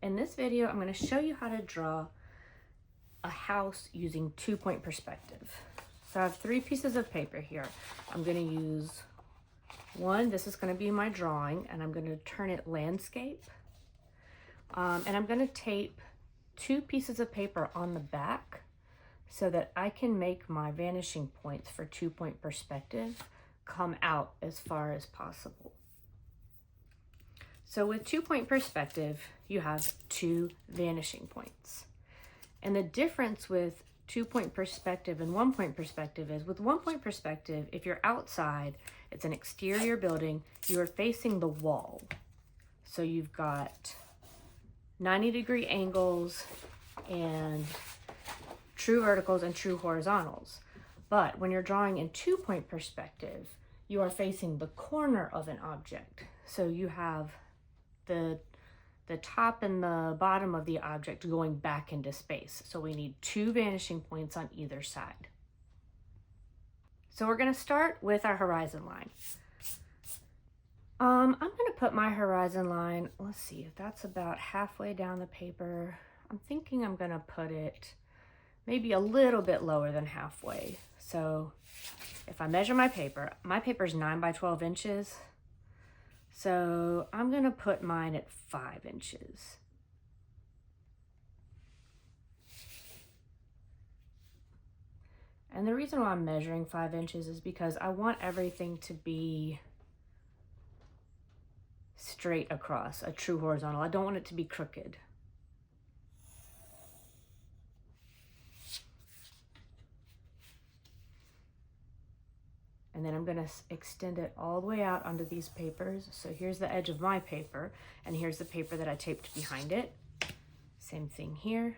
In this video, I'm going to show you how to draw a house using 2-point perspective. So I have 3 pieces of paper here. I'm going to use one, this is going to be my drawing, and I'm going to turn it landscape. And I'm going to tape 2 pieces of paper on the back so that I can make my vanishing points for 2-point perspective come out as far as possible. So with 2-point perspective, you have 2 vanishing points. And the difference with 2-point perspective and 1-point perspective is with 1-point perspective, if you're outside, it's an exterior building, you are facing the wall. So you've got 90-degree angles and true verticals and true horizontals. But when you're drawing in 2-point perspective, you are facing the corner of an object. So you have the top and the bottom of the object going back into space. So we need 2 vanishing points on either side. So we're going to start with our horizon line. I'm going to put my horizon line, let's see if that's about halfway down the paper. I'm thinking I'm going to put it maybe a little bit lower than halfway. So if I measure my paper is 9 by 12 inches. So I'm going to put mine at 5 inches. And the reason why I'm measuring 5 inches is because I want everything to be straight across, a true horizontal. I don't want it to be crooked. And then I'm going to extend it all the way out onto these papers. So here's the edge of my paper, and here's the paper that I taped behind it. Same thing here.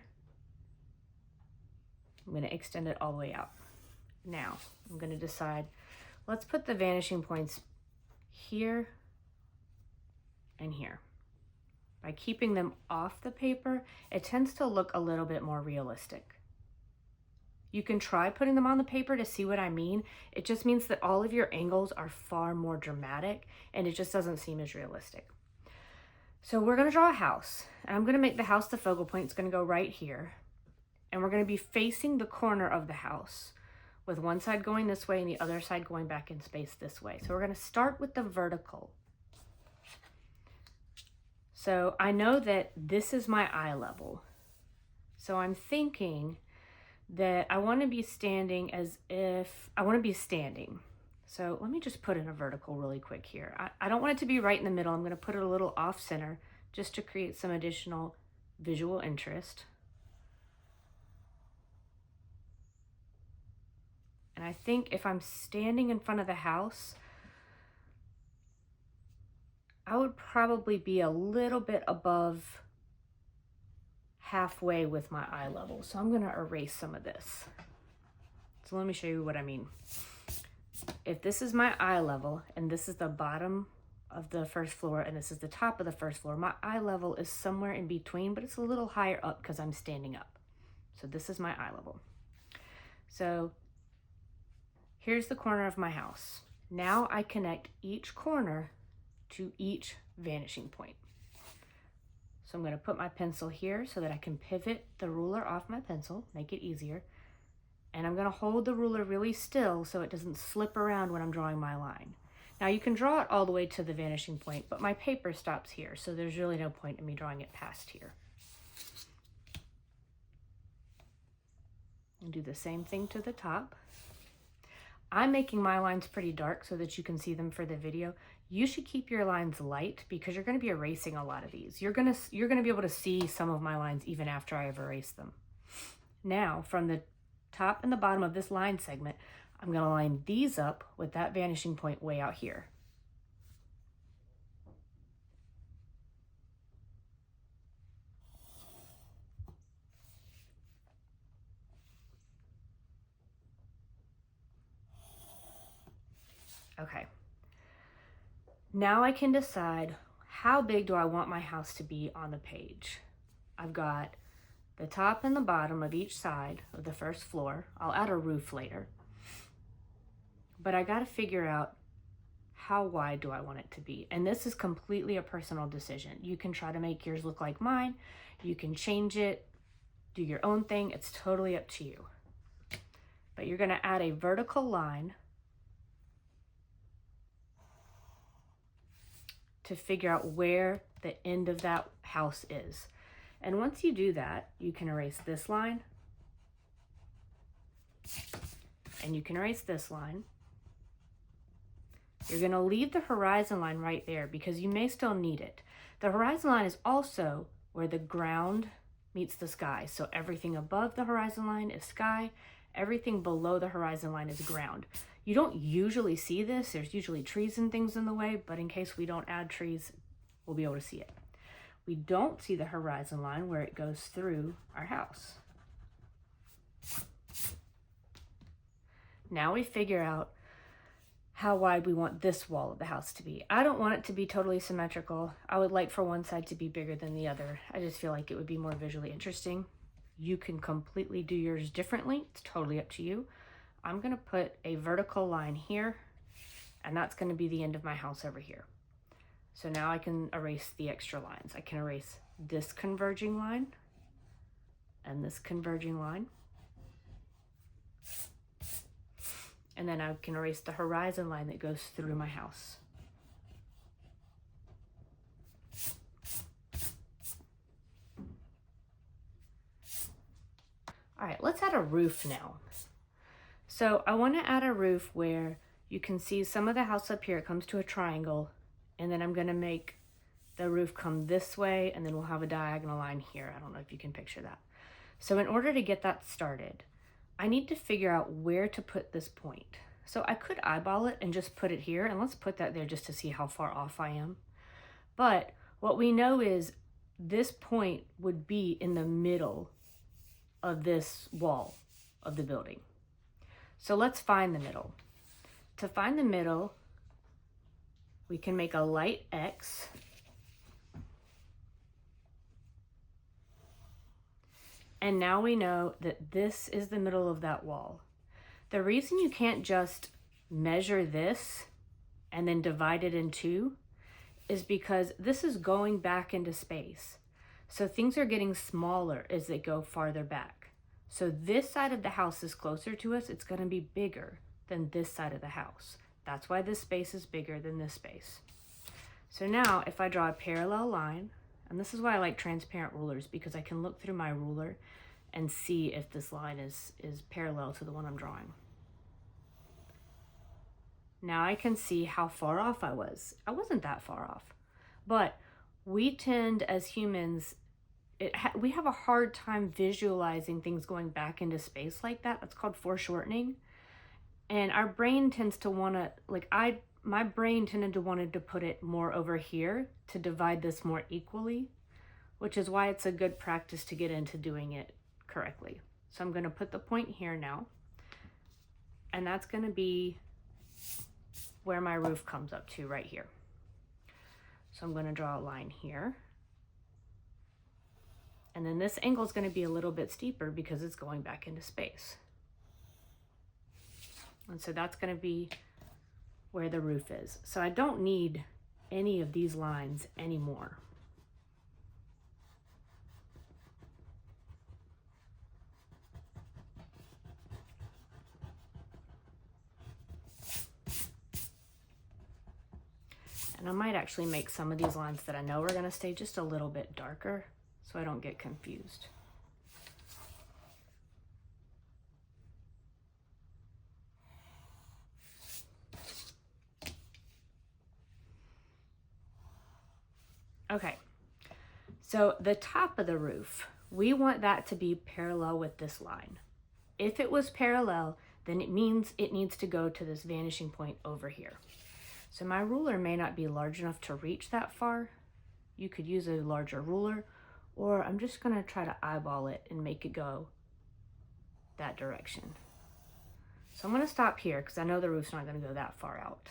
I'm going to extend it all the way out. Now, I'm going to decide, let's put the vanishing points here and here. By keeping them off the paper, it tends to look a little bit more realistic. You can try putting them on the paper to see what I mean. It just means that all of your angles are far more dramatic and it just doesn't seem as realistic. So we're going to draw a house, and I'm going to make the house the focal point. It's going to go right here. And we're going to be facing the corner of the house with one side going this way and the other side going back in space this way. So we're going to start with the vertical. So I know that this is my eye level. So I'm thinking that I want to be standing as if I want to be standing. So let me just put in a vertical really quick here. I don't want it to be right in the middle. I'm going to put it a little off center just to create some additional visual interest. And I think if I'm standing in front of the house, I would probably be a little bit above halfway with my eye level. So I'm going to erase some of this. So let me show you what I mean. If this is my eye level and this is the bottom of the first floor and this is the top of the first floor, my eye level is somewhere in between, but it's a little higher up because I'm standing up. So this is my eye level. So here's the corner of my house. Now I connect each corner to each vanishing point. So I'm going to put my pencil here so that I can pivot the ruler off my pencil, make it easier. And I'm going to hold the ruler really still so it doesn't slip around when I'm drawing my line. Now you can draw it all the way to the vanishing point, but my paper stops here, so there's really no point in me drawing it past here. And do the same thing to the top. I'm making my lines pretty dark so that you can see them for the video. You should keep your lines light because you're going to be erasing a lot of these. You're going to be able to see some of my lines even after I've erased them. Now, from the top and the bottom of this line segment, I'm going to line these up with that vanishing point way out here. Okay. Now I can decide how big do I want my house to be on the page. I've got the top and the bottom of each side of the first floor. I'll add a roof later. But I got to figure out how wide do I want it to be? And this is completely a personal decision. You can try to make yours look like mine. You can change it, do your own thing. It's totally up to you. But you're gonna add a vertical line to figure out where the end of that house is. And once you do that, you can erase this line, and you can erase this line. You're gonna leave the horizon line right there because you may still need it. The horizon line is also where the ground meets the sky. So everything above the horizon line is sky, everything below the horizon line is ground. You don't usually see this. There's usually trees and things in the way, but in case we don't add trees, we'll be able to see it. We don't see the horizon line where it goes through our house. Now we figure out how wide we want this wall of the house to be. I don't want it to be totally symmetrical. I would like for one side to be bigger than the other. I just feel like it would be more visually interesting. You can completely do yours differently. It's totally up to you. I'm gonna put a vertical line here, and that's gonna be the end of my house over here. So now I can erase the extra lines. I can erase this converging line and this converging line. And then I can erase the horizon line that goes through my house. All right, let's add a roof now. So I want to add a roof where you can see some of the house up here. It comes to a triangle, and then I'm going to make the roof come this way, and then we'll have a diagonal line here. I don't know if you can picture that. So in order to get that started, I need to figure out where to put this point. So I could eyeball it and just put it here, and let's put that there just to see how far off I am. But what we know is this point would be in the middle of this wall of the building. So let's find the middle. To find the middle, we can make a light X. And now we know that this is the middle of that wall. The reason you can't just measure this and then divide it in two is because this is going back into space. So things are getting smaller as they go farther back. So this side of the house is closer to us. It's going to be bigger than this side of the house. That's why this space is bigger than this space. So now if I draw a parallel line, and this is why I like transparent rulers, because I can look through my ruler and see if this line is parallel to the one I'm drawing. Now I can see how far off I was. I wasn't that far off, but we tend as humans, we have a hard time visualizing things going back into space like that. That's called foreshortening. And our brain tends to want to, my brain tended to wanted to put it more over here to divide this more equally, which is why it's a good practice to get into doing it correctly. So I'm going to put the point here now, and that's going to be where my roof comes up to right here. So I'm going to draw a line here. And then this angle is going to be a little bit steeper because it's going back into space. And so that's going to be where the roof is. So I don't need any of these lines anymore. And I might actually make some of these lines that I know are going to stay just a little bit darker so I don't get confused. Okay, so the top of the roof, we want that to be parallel with this line. If it was parallel, then it means it needs to go to this vanishing point over here. So my ruler may not be large enough to reach that far. You could use a larger ruler, or I'm just gonna try to eyeball it and make it go that direction. So I'm gonna stop here because I know the roof's not gonna go that far out.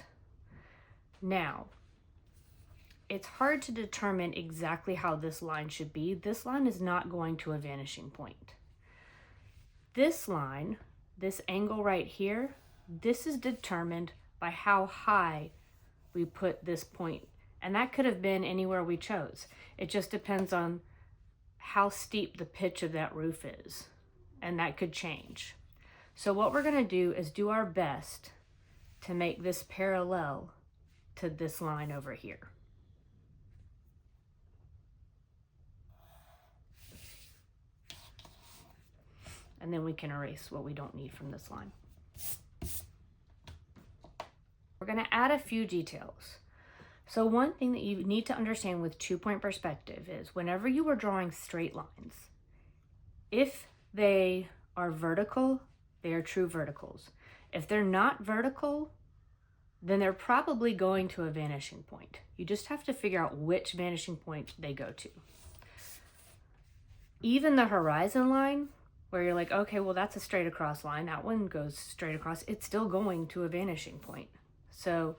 Now, it's hard to determine exactly how this line should be. This line is not going to a vanishing point. This line, this angle right here, this is determined by how high we put this point. And that could have been anywhere we chose. It just depends on how steep the pitch of that roof is. And that could change. So what we're gonna do is do our best to make this parallel to this line over here. And then we can erase what we don't need from this line. We're gonna add a few details. So one thing that you need to understand with 2-point perspective is whenever you are drawing straight lines, if they are vertical, they are true verticals. If they're not vertical, then they're probably going to a vanishing point. You just have to figure out which vanishing point they go to. Even the horizon line, where you're like, okay, well, that's a straight across line. That one goes straight across. It's still going to a vanishing point. So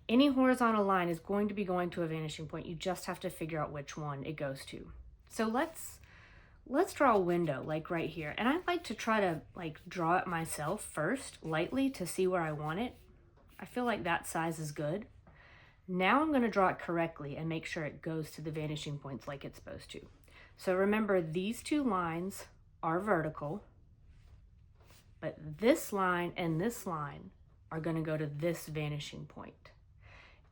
any horizontal line is going to be going to a vanishing point. You just have to figure out which one it goes to. So let's draw a window like right here. And I like to try to like draw it myself first, lightly, to see where I want it. I feel like that size is good. Now I'm gonna draw it correctly and make sure it goes to the vanishing points like it's supposed to. So remember, these two lines are vertical, but this line and this line are gonna go to this vanishing point.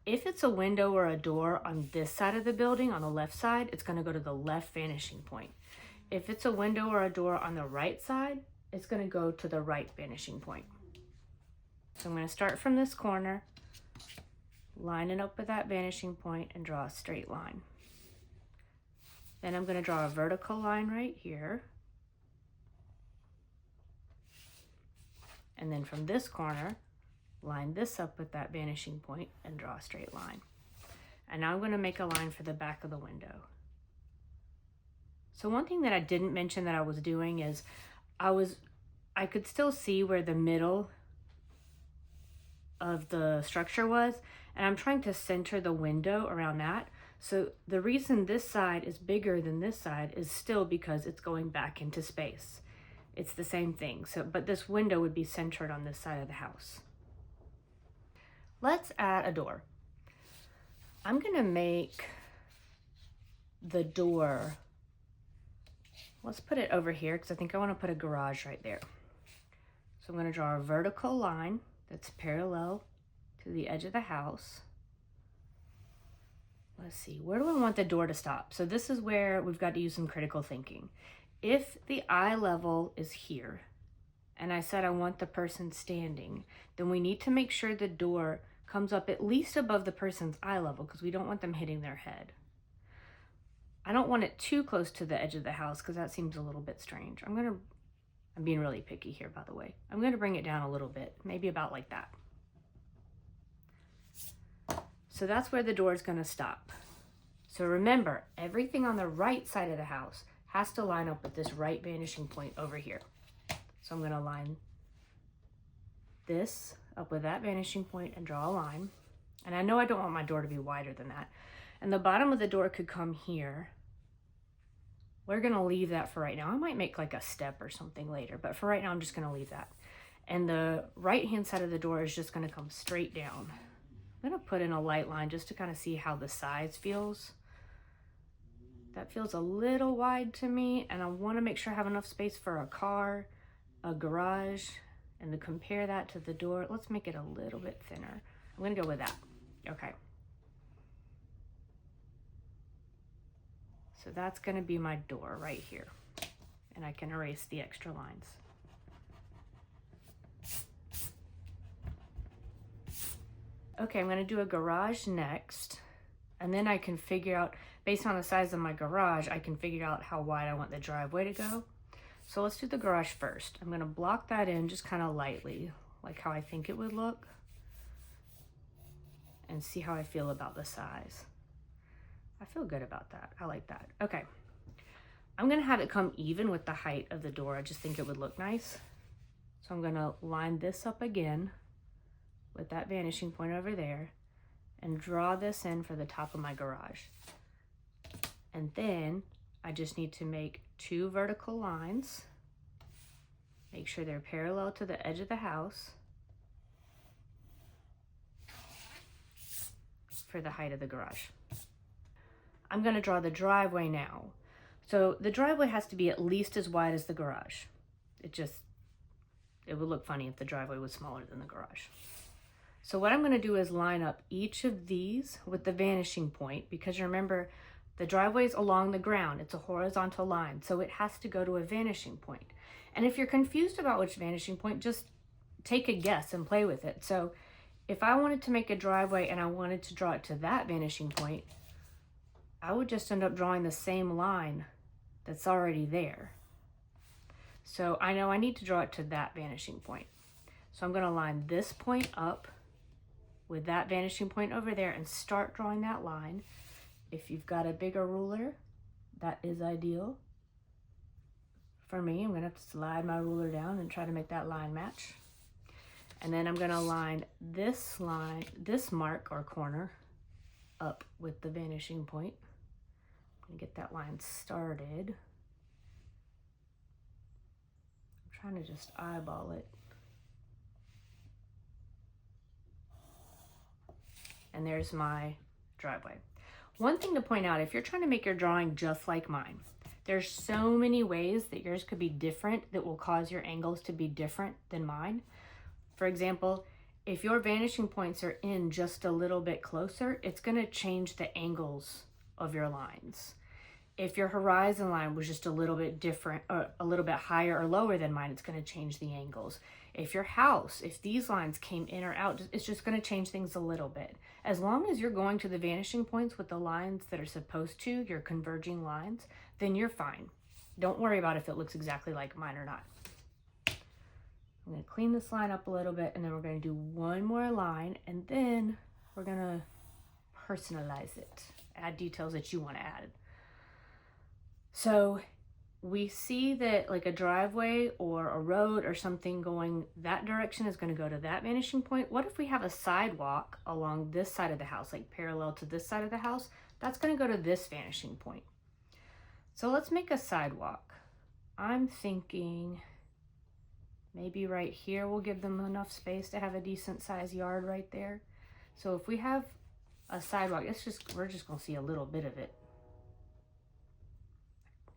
If it's a window or a door on this side of the building, on the left side, it's gonna go to the left vanishing point. If it's a window or a door on the right side, it's gonna go to the right vanishing point. So I'm gonna start from this corner, line it up with that vanishing point and draw a straight line. Then I'm gonna draw a vertical line right here. And then from this corner, line this up with that vanishing point and draw a straight line. And now I'm gonna make a line for the back of the window. So one thing that I didn't mention that I was doing is I could still see where the middle of the structure was, and I'm trying to center the window around that. So the reason this side is bigger than this side is still because it's going back into space. It's the same thing. So, but this window would be centered on this side of the house. Let's add a door. I'm gonna make the door, let's put it over here because I think I want to put a garage right there. So I'm gonna draw a vertical line that's parallel to the edge of the house. Let's see, where do I want the door to stop? So this is where we've got to use some critical thinking. If the eye level is here, and I said I want the person standing, then we need to make sure the door comes up at least above the person's eye level because we don't want them hitting their head. I don't want it too close to the edge of the house because that seems a little bit strange. I'm being really picky here, by the way. I'm gonna bring it down a little bit, maybe about like that. So that's where the door is gonna stop. So remember, everything on the right side of the house has to line up with this right vanishing point over here. So I'm gonna line this up with that vanishing point and draw a line. And I know I don't want my door to be wider than that. And the bottom of the door could come here. We're gonna leave that for right now. I might make like a step or something later, but for right now, I'm just gonna leave that. And the right-hand side of the door is just gonna come straight down. I'm gonna put in a light line just to kind of see how the size feels. That feels a little wide to me, and I wanna make sure I have enough space for a car, a garage, and to compare that to the door, let's make it a little bit thinner. I'm gonna go with that, okay. So that's gonna be my door right here. And I can erase the extra lines. Okay, I'm gonna do a garage next. And then I can figure out, based on the size of my garage, I can figure out how wide I want the driveway to go. So let's do the garage first. I'm gonna block that in just kind of lightly, like how I think it would look. And see how I feel about the size. I feel good about that. I like that. Okay. I'm gonna have it come even with the height of the door. I just think it would look nice. So I'm gonna line this up again with that vanishing point over there and draw this in for the top of my garage. And then I just need to make 2 vertical lines. Make sure they're parallel to the edge of the house. for the height of the garage. I'm going to draw the driveway now. So the driveway has to be at least as wide as the garage. It would look funny if the driveway was smaller than the garage. So what I'm going to do is line up each of these with the vanishing point, because remember, the driveway is along the ground. It's a horizontal line, so it has to go to a vanishing point. And if you're confused about which vanishing point, just take a guess and play with it. So if I wanted to make a driveway and I wanted to draw it to that vanishing point, I would just end up drawing the same line that's already there. So I know I need to draw it to that vanishing point. So I'm going to line this point up with that vanishing point over there and start drawing that line. If you've got a bigger ruler, that is ideal. For me, I'm going to have to slide my ruler down and try to make that line match. And then I'm going to line, this mark or corner up with the vanishing point. I'm going to get that line started. I'm trying to just eyeball it. And there's my driveway. One thing to point out, if you're trying to make your drawing just like mine, there's so many ways that yours could be different that will cause your angles to be different than mine. For example, if your vanishing points are in just a little bit closer, it's going to change the angles of your lines. If your horizon line was just a little bit different, or a little bit higher or lower than mine, it's going to change the angles. If your house, if these lines came in or out, it's just going to change things a little bit. As long as you're going to the vanishing points with the lines that are supposed to, your converging lines, then you're fine. Don't worry about if it looks exactly like mine or not. I'm going to clean this line up a little bit, and then we're going to do one more line, and then we're going to personalize it, add details that you want to add. So we see that like a driveway or a road or something going that direction is going to go to that vanishing point. What if we have a sidewalk along this side of the house, like parallel to this side of the house? That's going to go to this vanishing point. So let's make a sidewalk. I'm thinking maybe right here we'll give them enough space to have a decent sized yard right there. So if we have a sidewalk, we're just going to see a little bit of it.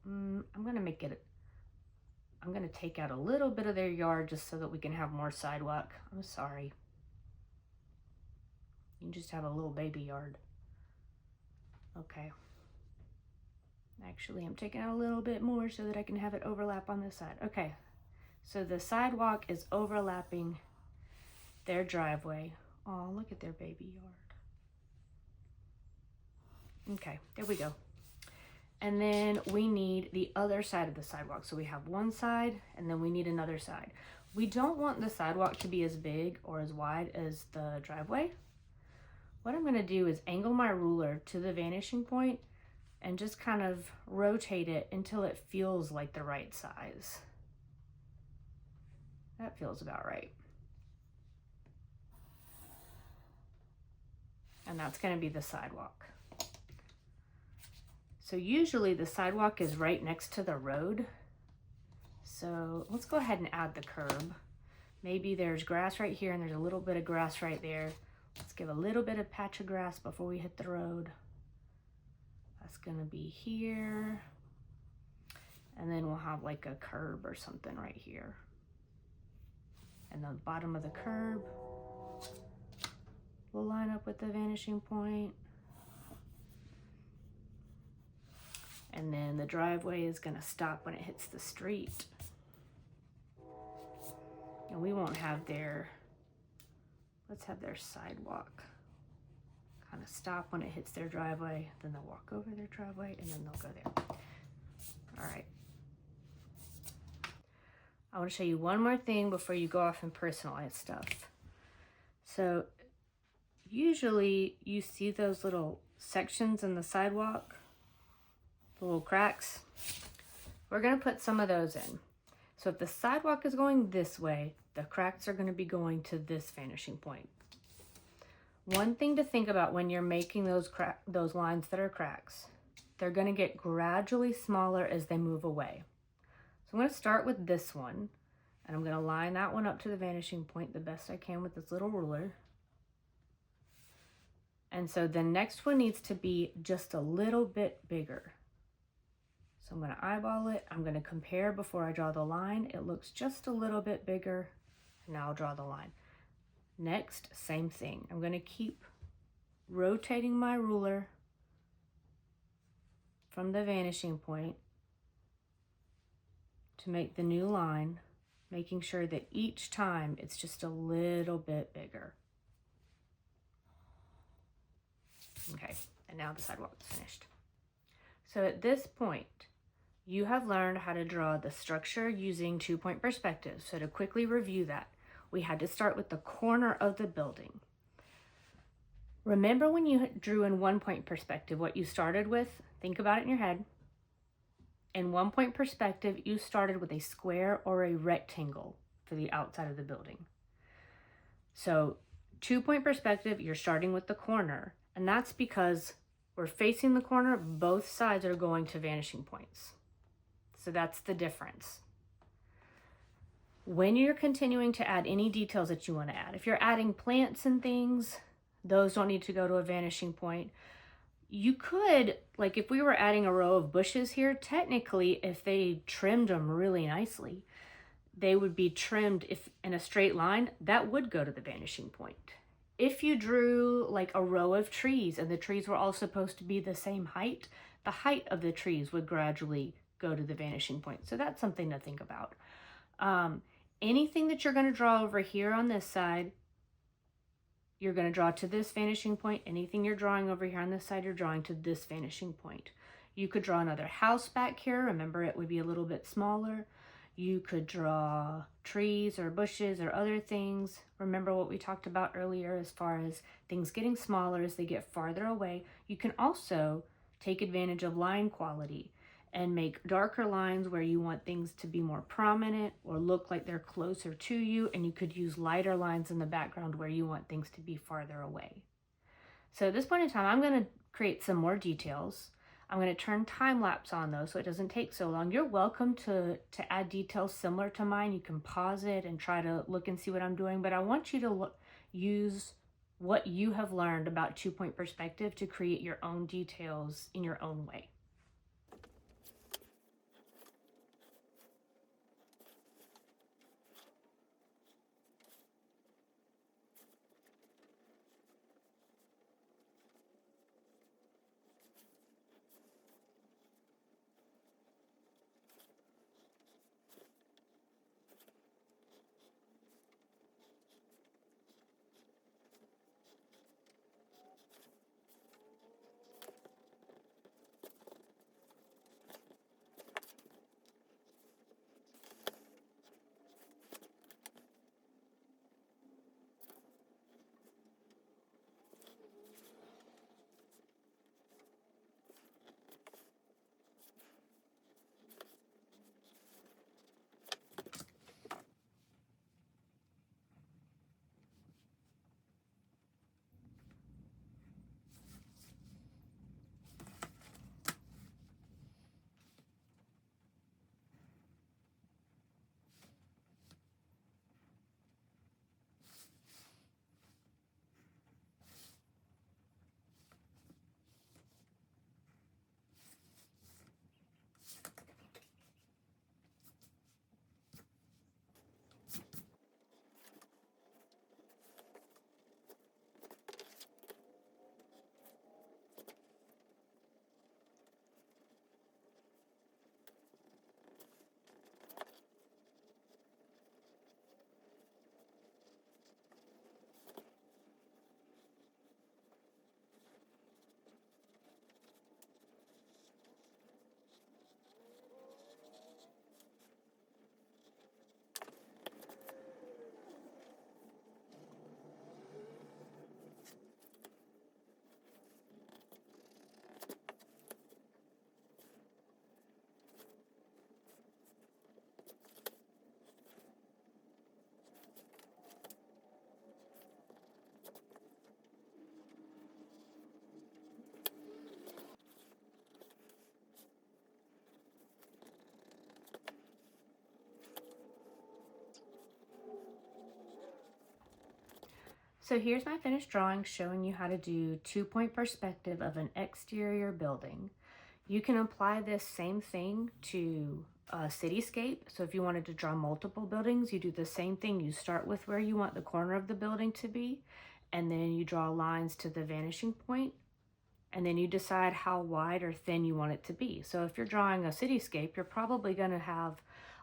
I'm going to take out a little bit of their yard just so that we can have more sidewalk. I'm sorry. You can just have a little baby yard. Okay. Actually, I'm taking out a little bit more so that I can have it overlap on this side. Okay. So the sidewalk is overlapping their driveway. Oh, look at their baby yard. Okay, there we go. And then we need the other side of the sidewalk. So we have one side and then we need another side. We don't want the sidewalk to be as big or as wide as the driveway. What I'm going to do is angle my ruler to the vanishing point and just kind of rotate it until it feels like the right size. That feels about right. And that's going to be the sidewalk. So usually the sidewalk is right next to the road. So let's go ahead and add the curb. Maybe there's grass right here and there's a little bit of grass right there. Let's give a little bit of patch of grass before we hit the road. That's gonna be here. And then we'll have like a curb or something right here. And the bottom of the curb will line up with the vanishing point. And then the driveway is gonna stop when it hits the street. And we won't have let's have their sidewalk kind of stop when it hits their driveway. Then they'll walk over their driveway and then they'll go there. All right. I wanna show you one more thing before you go off and personalize stuff. So usually you see those little sections in the sidewalk, the little cracks. We're gonna put some of those in. So if the sidewalk is going this way, the cracks are gonna be going to this vanishing point. One thing to think about when you're making those lines that are cracks, they're gonna get gradually smaller as they move away. So I'm gonna start with this one, and I'm gonna line that one up to the vanishing point the best I can with this little ruler. And so the next one needs to be just a little bit bigger. So I'm going to eyeball it. I'm going to compare before I draw the line. It looks just a little bit bigger. And now I'll draw the line. Next, same thing. I'm going to keep rotating my ruler from the vanishing point to make the new line, making sure that each time it's just a little bit bigger. Okay, and now the sidewalk is finished. So at this point, you have learned how to draw the structure using 2-point perspective. So to quickly review that, we had to start with the corner of the building. Remember when you drew in 1-point perspective, what you started with? Think about it in your head. In 1-point perspective, you started with a square or a rectangle for the outside of the building. So 2-point perspective, you're starting with the corner, and that's because we're facing the corner, both sides are going to vanishing points. So that's the difference. When you're continuing to add any details that you want to add, if you're adding plants and things, those don't need to go to a vanishing point. You could, like if we were adding a row of bushes here, technically if they trimmed them really nicely, they would be trimmed if in a straight line, that would go to the vanishing point. If you drew like a row of trees and the trees were all supposed to be the same height, the height of the trees would gradually go to the vanishing point. So that's something to think about. Anything that you're going to draw over here on this side, you're going to draw to this vanishing point. Anything you're drawing over here on this side, you're drawing to this vanishing point. You could draw another house back here. Remember, it would be a little bit smaller. You could draw trees or bushes or other things. Remember what we talked about earlier as far as things getting smaller as they get farther away. You can also take advantage of line quality and make darker lines where you want things to be more prominent or look like they're closer to you, and you could use lighter lines in the background where you want things to be farther away. So at this point in time, I'm going to create some more details. I'm going to turn time lapse on those so it doesn't take so long. You're welcome to add details similar to mine. You can pause it and try to look and see what I'm doing, but I want you to use what you have learned about 2-point perspective to create your own details in your own way. So here's my finished drawing showing you how to do 2-point perspective of an exterior building. You can apply this same thing to a cityscape. So if you wanted to draw multiple buildings, you do the same thing. You start with where you want the corner of the building to be, and then you draw lines to the vanishing point, and then you decide how wide or thin you want it to be. So if you're drawing a cityscape, you're probably going to have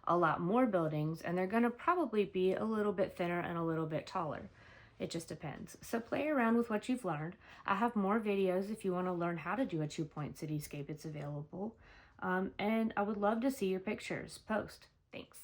a lot more buildings, and they're going to probably be a little bit thinner and a little bit taller. It just depends. So play around with what you've learned. I have more videos if you want to learn how to do a 2-point cityscape. It's available. And I would love to see your pictures. Post. Thanks.